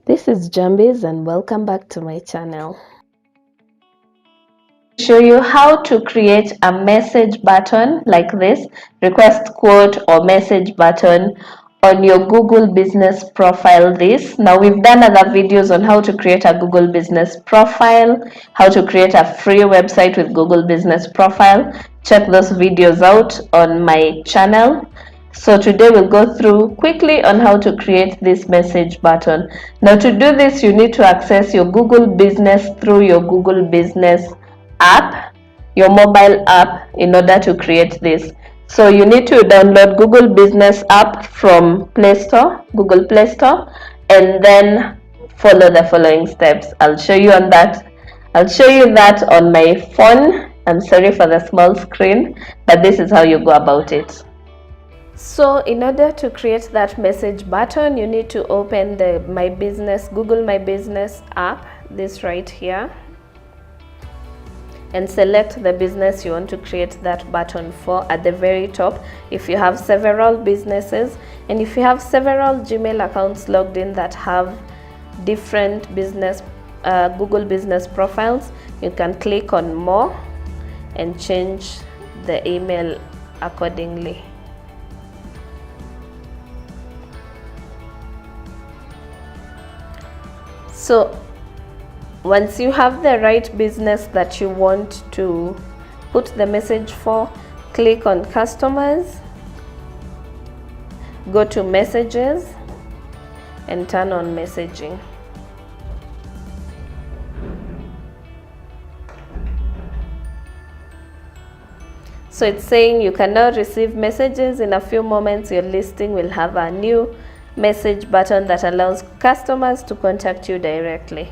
This is Njambiz and welcome back to my channel. Show you how to create a message button like this, request quote or message button on your Google business profile. Now we've done other videos on how to create a Google business profile, how to create a free website with Google business profile. Check those videos out on my channel. So today we'll go through quickly on how to create this message button. Now to do this, you need to access your Google business through your Google business app, your mobile app, in order to create this. So you need to download Google business app from Google Play Store, and then follow the following steps. I'll show you that on my phone. I'm sorry for the small screen, but this is how you go about it. So in order to create that message button, you need to open the Google My Business app, this right here, and select the business you want to create that button for at the very top. If you have several businesses, and if you have several Gmail accounts logged in that have different Google business profiles, you can click on more and change the email accordingly. So once you have the right business that you want to put the message for, click on customers, go to messages, and turn on messaging. So it's saying you can now receive messages. In a few moments, your listing will have a new message button that allows customers to contact you directly.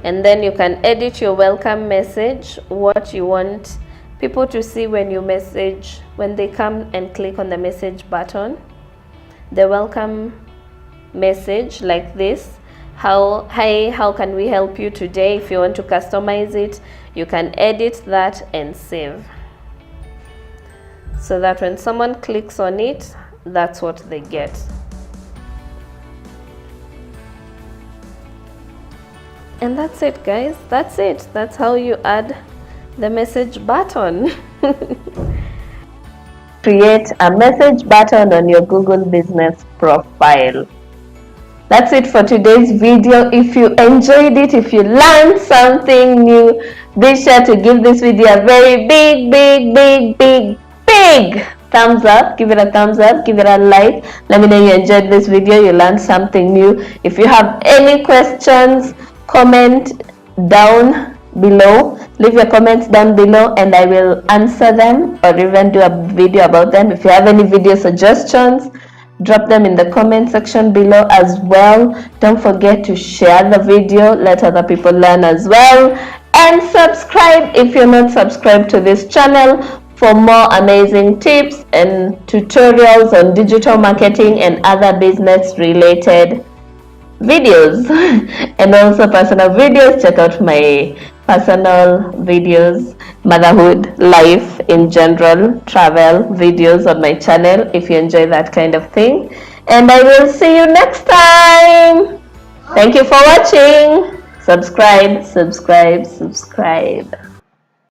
And then you can edit your welcome message, what you want people to see when they come and click on the message button. The welcome message like this: hi, how can we help you today? If you want to customize it, you can edit that and save, so that when someone clicks on it, that's what they get. And that's it, guys. That's it. That's how you add the message button. Create a message button on your Google business profile. That's it for today's video. If you enjoyed it, if you learned something new, be sure to give this video a very big thumbs up. Give it a thumbs up, give it a like. Let me know you enjoyed this video, you learned something new. If you have any questions, comment down below. Leave your comments down below and I will answer them, or even do a video about them. If you have any video suggestions, drop them in the comment section below as well. Don't forget to share the video, let other people learn as well, and subscribe if you're not subscribed to this channel for more amazing tips and tutorials on digital marketing and other business related videos and also personal videos. Check out my personal videos, motherhood, life in general, travel videos on my channel if you enjoy that kind of thing. And I will see you next time. Thank you for watching. Subscribe.